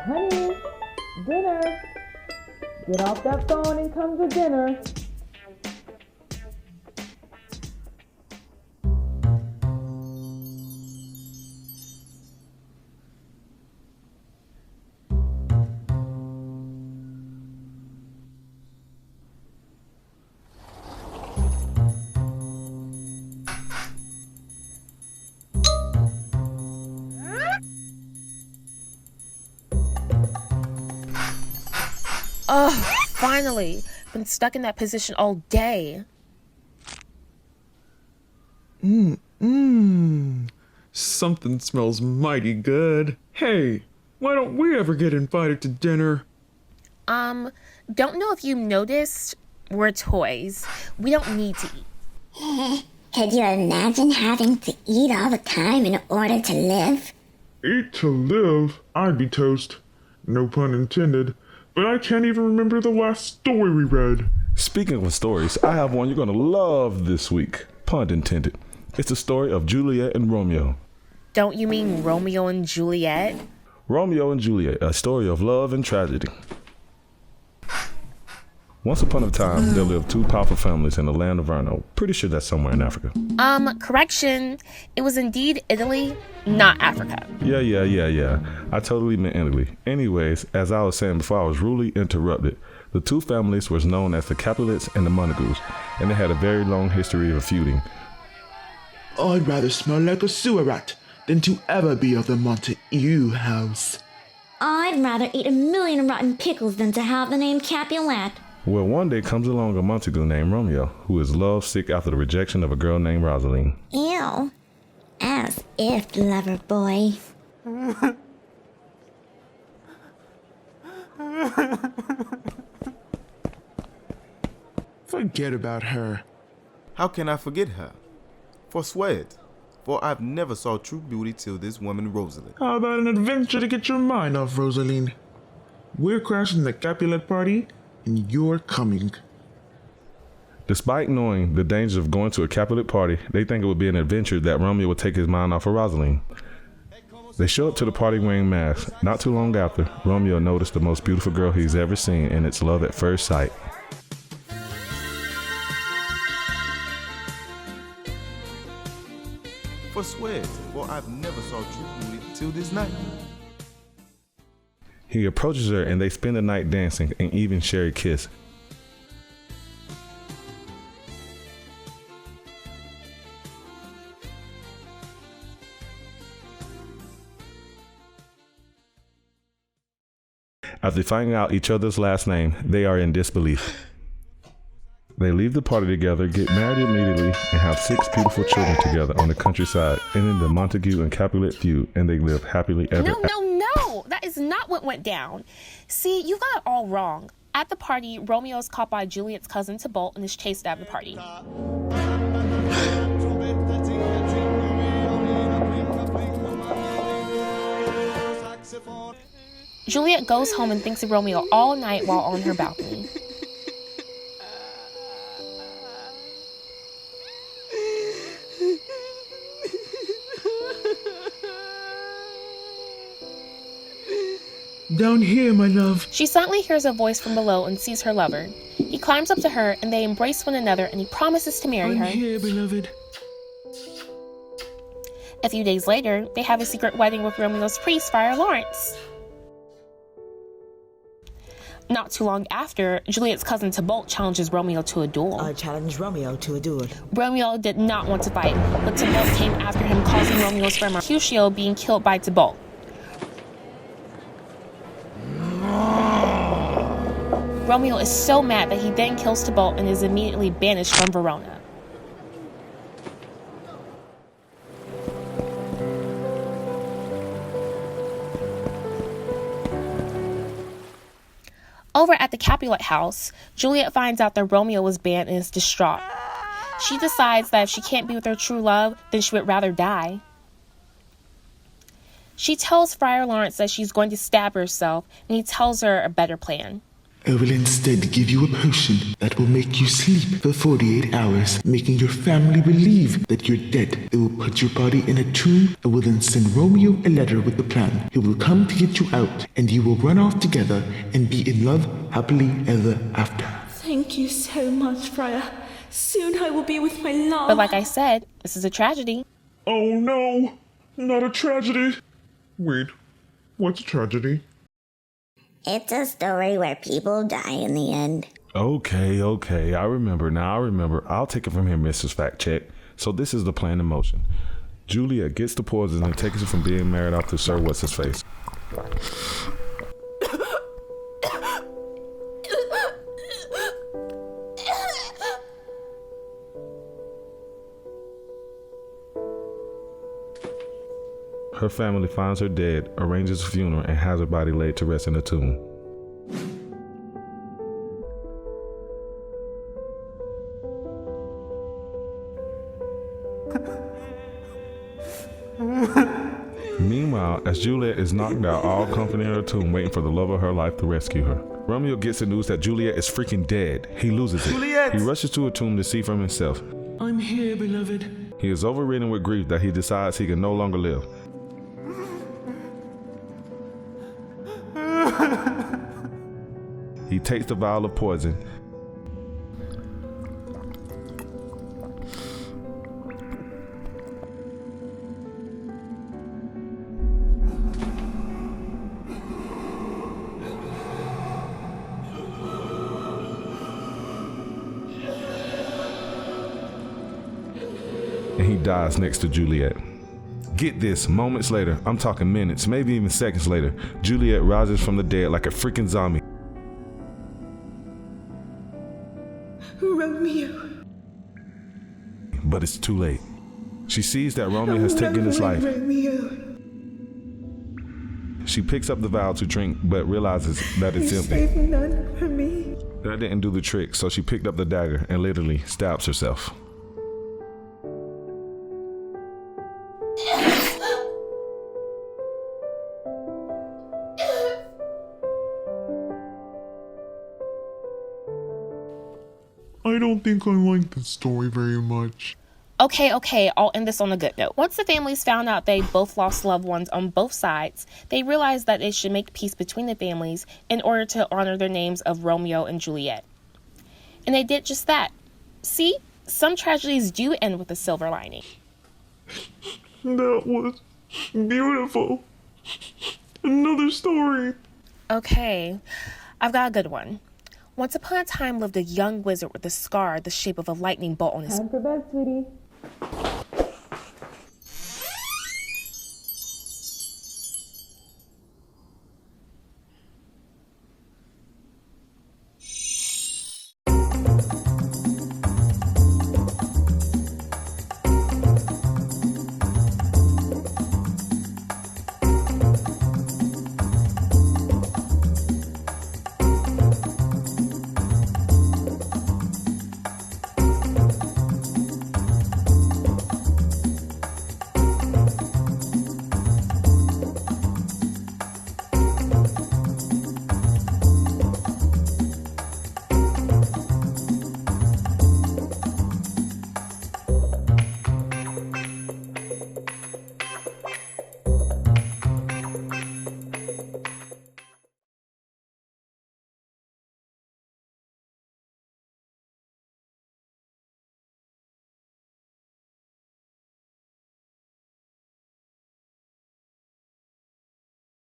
Honey, dinner. Get off that phone and come to dinner. Ugh, finally. Been stuck in that position all day. Something smells mighty good. Hey, why don't we ever get invited to dinner? Don't know if you noticed, we're toys. We don't need to eat. Could you imagine having to eat all the time in order to live? Eat to live? I'd be toast. No pun intended. But I can't even remember the last story we read. Speaking of stories, I have one you're going to love this week. Pun intended. It's the story of Juliet and Romeo. Don't you mean Romeo and Juliet? Romeo and Juliet, a story of love and tragedy. Once upon a time, there lived two powerful families in the land of Verno. Pretty sure that's somewhere in Africa. Correction. It was indeed Italy, not Africa. Yeah. I totally meant Italy. Anyways, as I was saying before I was rudely interrupted, the two families were known as the Capulets and the Montagues, and they had a very long history of feuding. I'd rather smell like a sewer rat than to ever be of the Montague house. I'd rather eat 1,000,000 rotten pickles than to have the name Capulet. Well, one day comes along a Montague named Romeo, who is lovesick after the rejection of a girl named Rosaline. Ew. As if, lover boy. Forget about her. How can I forget her? Forswear it, for I've never saw true beauty till this woman Rosalind. How about an adventure to get your mind off, Rosaline? We're crashing the Capulet party, and you're coming. Despite knowing the dangers of going to a Capulet party, they think it would be an adventure that Romeo would take his mind off of Rosaline. They show up to the party wearing masks. Not too long after, Romeo noticed the most beautiful girl he's ever seen, and it's love at first sight. Forswear it, for I've never saw true beauty till this night. He approaches her and they spend the night dancing and even share a kiss. After finding out each other's last name, they are in disbelief. They leave the party together, get married immediately, and have 6 beautiful children together on the countryside, ending the Montague and Capulet feud, and they live happily ever after. No, that is not what went down. See, you got it all wrong. At the party, Romeo is caught by Juliet's cousin Tybalt and is chased out of the party. Juliet goes home and thinks of Romeo all night while on her balcony. Down here, my love. She suddenly hears a voice from below and sees her lover. He climbs up to her and they embrace one another and he promises to marry her. I'm here, beloved. A few days later, they have a secret wedding with Romeo's priest, Friar Lawrence. Not too long after, Juliet's cousin Tybalt challenges Romeo to a duel. I challenge Romeo to a duel. Romeo did not want to fight, but Tybalt came after him, causing Romeo's friend Mercutio being killed by Tybalt. Romeo is so mad that he then kills Tybalt and is immediately banished from Verona. Over at the Capulet house, Juliet finds out that Romeo was banned and is distraught. She decides that if she can't be with her true love, then she would rather die. She tells Friar Lawrence that she's going to stab herself, and he tells her a better plan. I will instead give you a potion that will make you sleep for 48 hours, making your family believe that you're dead. It will put your body in a tomb and will then send Romeo a letter with the plan. He will come to get you out, and you will run off together and be in love happily ever after. Thank you so much, Freya. Soon I will be with my love. But like I said, this is a tragedy. Oh no, not a tragedy. Wait, what's a tragedy? It's a story where people die in the end. Okay, I remember. I'll take it from here, Mrs. Fact Check. So this is the plan in motion. Juliet gets the poison and takes it from being married off to Sir What's-His-Face. Her family finds her dead, arranges a funeral, and has her body laid to rest in a tomb. Meanwhile, as Juliet is knocked out, all comforting in her tomb, waiting for the love of her life to rescue her, Romeo gets the news that Juliet is freaking dead. He loses it. Juliet! He rushes to a tomb to see for himself. I'm here, beloved. He is overridden with grief that he decides he can no longer live. He takes the vial of poison. And he dies next to Juliet. Get this, moments later, I'm talking minutes, maybe even seconds later, Juliet rises from the dead like a freaking zombie. Romeo. But it's too late. She sees that Romeo has taken his life. Romeo. She picks up the vial to drink, but realizes that it's empty. Save none for me. That didn't do the trick, so she picked up the dagger and literally stabs herself. I don't think I like this story very much. Okay, I'll end this on a good note. Once the families found out they both lost loved ones on both sides, they realized that they should make peace between the families in order to honor their names of Romeo and Juliet. And they did just that. See, some tragedies do end with a silver lining. That was beautiful. Another story. Okay, I've got a good one. Once upon a time lived a young wizard with a scar the shape of a lightning bolt on his... Time for bed, sweetie.